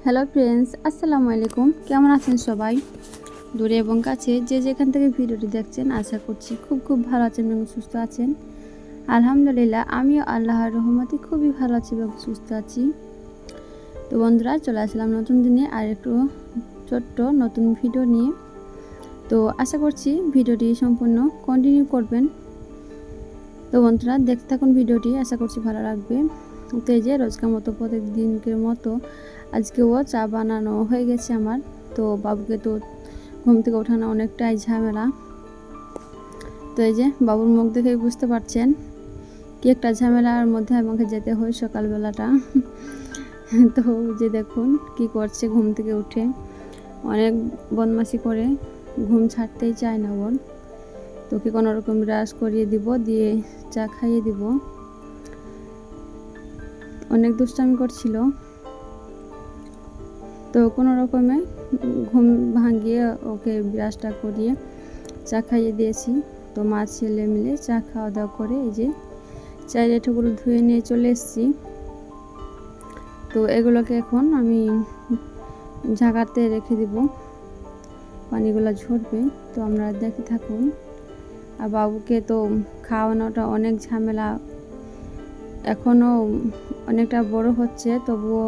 Hello friends, আসসালামু আলাইকুম। কেমন আছেন সবাই? দূরে এবং কাছে যে যেখান থেকে ভিডিওটি দেখছেন, আশা করছি খুব ভালো আছেন এবং সুস্থ আছেন। আলহামদুলিল্লাহ, আমিও আল্লাহর রহমতে খুবই ভালো আছি এবং সুস্থ আছি। তো বন্ধুরা, চলে আসলাম নতুন দিনে আর একটু ছোট্ট নতুন ভিডিও নিয়ে। তো আশা করছি ভিডিওটি সম্পূর্ণ কন্টিনিউ করবেন। তো বন্ধুরা, দেখতে থাকুন ভিডিওটি, আশা করছি ভালো লাগবে। তো এই যে রোজকার মতো প্রত্যেকদিনকের মতো আজকেও চা বানানো হয়ে গেছে আমার। তো বাবুকে তো ঘুম থেকে ওঠানো অনেকটাই ঝামেলা। তো এই যে বাবুর মুখ দেখেই বুঝতে পারছেন কি একটা ঝামেলার মধ্যে আমাকে যেতে হয় সকালবেলাটা। তো যে দেখুন কি করছে, ঘুম থেকে উঠে অনেক বদমাশি করে, ঘুম ছাড়তেই চায় না ওর। তোকে কোনো রকম ব্রাশ করিয়ে দিব, দিয়ে চা খাইয়ে দিব। অনেক দুষ্টামি করছিল, তো কোনো রকমে ঘুম ভাঙিয়ে ওকে ব্রাশটা করিয়ে চা খাইয়ে দিয়েছি। তো মা ছেলে মিলে চা খাওয়া দাওয়া করে এই যে চায়ের এঁঠোগুলো ধুয়ে নিয়ে চলে এসেছি। তো এগুলোকে এখন আমি ঝাঁকাতে রেখে দিব, পানিগুলো ঝরবে। তো আমরা দেখে থাকুন। আর বাবুকে তো খাওয়ানোটা অনেক ঝামেলা, এখনও অনেকটা বড় হচ্ছে, তবুও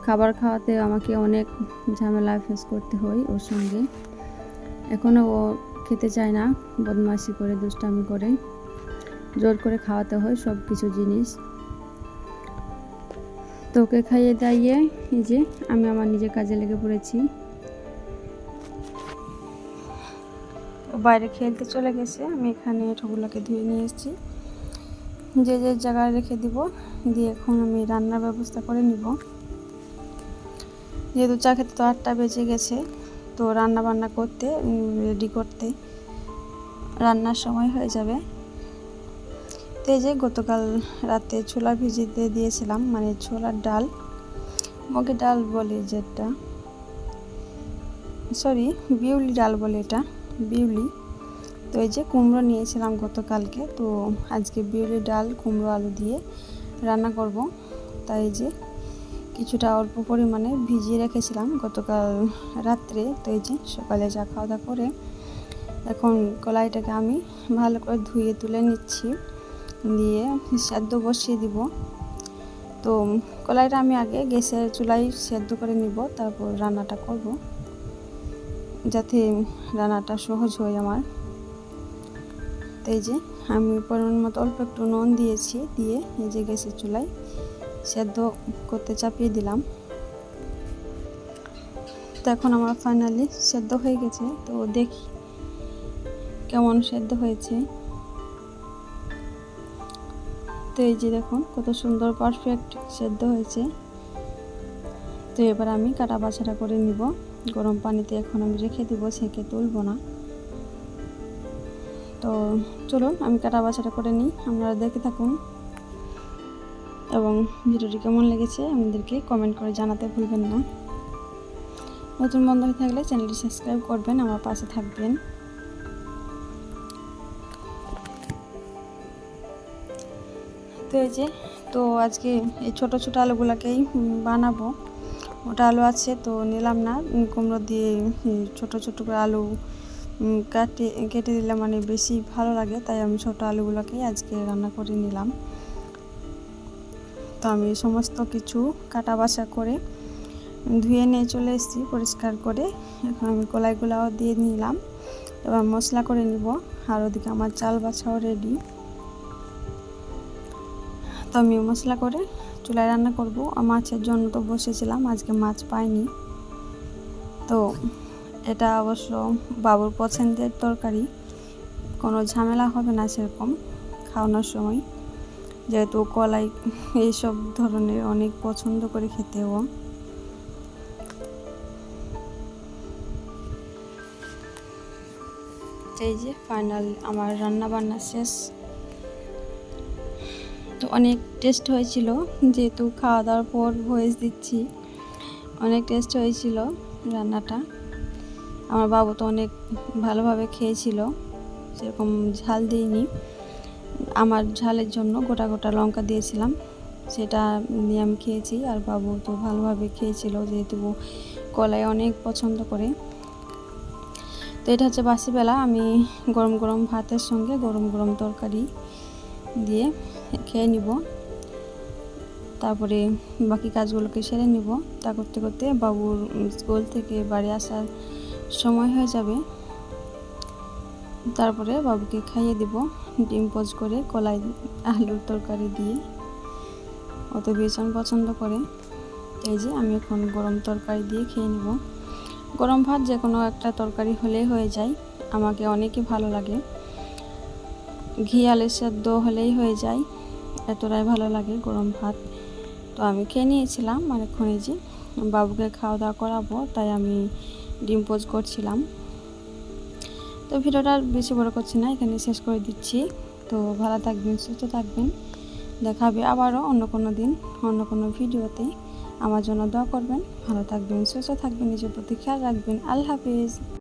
খাবার খাওয়াতে আমাকে অনেক ঝামেলা ফেস করতে হয় ওর সঙ্গে। এখনও ও খেতে চায় না, বদমাশি করে দুষ্টামি করে জোর করে খাওয়াতে হয় সব কিছু জিনিস। তো ওকে খাইয়ে দাইয়ে এই যে আমি আমার নিজের কাজে লেগে পড়েছি। বাইরে খেলতে চলে গেছে, আমি এখানে এঁঠোগুলোকে ধুয়ে নিয়ে এসেছি, যে যে জায়গায় রেখে দিব। দিয়ে এখন আমি রান্নার ব্যবস্থা করে নিব। যেহেতু চা খেতে তো 8টা বেজে গেছে, তো রান্না বান্না করতে রেডি করতে রান্নার সময় হয়ে যাবে। তো এই যে গতকাল রাতে ছোলা ভিজিয়ে দিয়েছিলাম, মানে ছোলার ডাল, মুগের ডাল বলে যেটা, সরি বিউলি ডাল বলে এটা, বিউলি। তো এই যে কুমড়ো নিয়েছিলাম গতকালকে, তো আজকে বিউলি ডাল কুমড়ো আলু দিয়ে রান্না করব। তাই যে কিছুটা অল্প পরিমাণে ভিজিয়ে রেখেছিলাম গতকাল রাত্রে। তো এই যে সকালে চা খাওয়া দাওয়া করে এখন কলাইটাকে আমি ভালো করে ধুয়ে তুলে নিচ্ছি, দিয়ে সেদ্ধ বসিয়ে দিব। তো কলাইটা আমি আগে গ্যাসের চুলায় সেদ্ধ করে নিব, তারপর রান্নাটা করব, যাতে রান্নাটা সহজ হয় আমার। তো এই যে আমি পরিমাণ মতো অল্প একটু নুন দিয়েছি, দিয়ে এই যে গ্যাসের চুলায় সেদ্ধ করতে চাপিয়ে দিলাম। তো এখন আমার ফাইনালি সেদ্ধ হয়ে গেছে, তো দেখি কেমন সেদ্ধ হয়েছে। তো এই যে দেখুন কত সুন্দর পারফেক্ট সেদ্ধ হয়েছে। তো এবার আমি কাটা বাছাটা করে নিব, গরম পানিতে এখন আমি রেখে দিব, সেকে তুলবো না। তো চলুন আমি কাটা বাছাটা করে নিই, আপনারা দেখে থাকুন। এবং ভিডিওটি কেমন লেগেছে আমাদেরকে কমেন্ট করে জানাতে ভুলবেন না। নতুন বন্ধু হয়ে থাকলে চ্যানেলটি সাবস্ক্রাইব করবেন, আমার পাশে থাকবেন। তো এই যে তো আজকে এই ছোট ছোট আলুগুলোকেই বানাবো। ওটা আলু আছে তো নিলাম না, কুমড়ো দিয়ে ছোট ছোট করে আলু কেটে দিলে মানে বেশি ভালো লাগে, তাই আমি ছোট আলুগুলোকেই আজকে রান্না করে নিলাম। তো আমি সমস্ত কিছু কাটা বাছা করে ধুয়ে নিয়ে চলে এসেছি পরিষ্কার করে। এখন আমি কলাইগুলাও দিয়ে নিলাম, এবার মশলা করে নিব। আর ওদিকে আমার চাল বাছাও রেডি। তো আমি মশলা করে চুলায় রান্না করব। মাছের জন্য তো বসেছিলাম, আজকে মাছ পাইনি। তো এটা অবশ্য বাবুর পছন্দের তরকারি, কোনো ঝামেলা হবে না সেরকম খাওয়ানোর সময়, যেহেতু কলাই এইসব ধরনের অনেক পছন্দ করে খেতে ও। এই যে ফাইনাল আমার রান্না বান্না শেষ। তো অনেক টেস্ট হয়েছিল, যেহেতু খাওয়া দাওয়ার পর ভয়েস দিচ্ছি, অনেক টেস্ট হয়েছিল রান্নাটা। আমার বাবু তো অনেক ভালোভাবে খেয়েছিল, সেরকম ঝাল দিইনি। আমার ঝালের জন্য গোটা গোটা লঙ্কা দিয়েছিলাম, সেটা নিয়ে আমি খেয়েছি। আর বাবু তো ভালোভাবে খেয়েছিল, যেহেতু কলাই অনেক পছন্দ করে। তো এটা হচ্ছে বাসিবেলা, আমি গরম গরম ভাতের সঙ্গে গরম গরম তরকারি দিয়ে খেয়ে নিব, তারপরে বাকি কাজগুলোকে সেরে নিব। তা করতে করতে বাবুর স্কুল থেকে বাড়ি আসার সময় হয়ে যাবে। তারপরে বাবুকে খাইয়ে দিব ডিম পোচ করে কলাই আলুর তরকারি দিয়ে, ও তো ভীষণ পছন্দ করে। এই যে আমি এখন গরম তরকারি দিয়ে খেয়ে নিব। গরম ভাত যে কোনো একটা তরকারি হলেই হয়ে যায়, আমাকে অনেকই ভালো লাগে। ঘি আলুর সেদ্ধ হলেই হয়ে যায়, এতটাই ভালো লাগে গরম ভাত। তো আমি খেয়ে নিয়েছিলাম, আর এখন এই যে বাবুকে খাওয়া দাওয়া করাবো, তাই আমি ডিম পোচ করছিলাম। তো ভিডিওটা বেশি বড় করছি না, এখানে শেষ করে দিচ্ছি। তো ভালো থাকবেন, সুস্থ থাকবেন, দেখা হবে আবারও অন্য কোনো দিন অন্য কোনো ভিডিওতে। আমার জন্য দোয়া করবেন, ভালো থাকবেন, সুস্থ থাকবেন, নিজের প্রতি খেয়াল রাখবেন। আল্লাহ হাফিজ।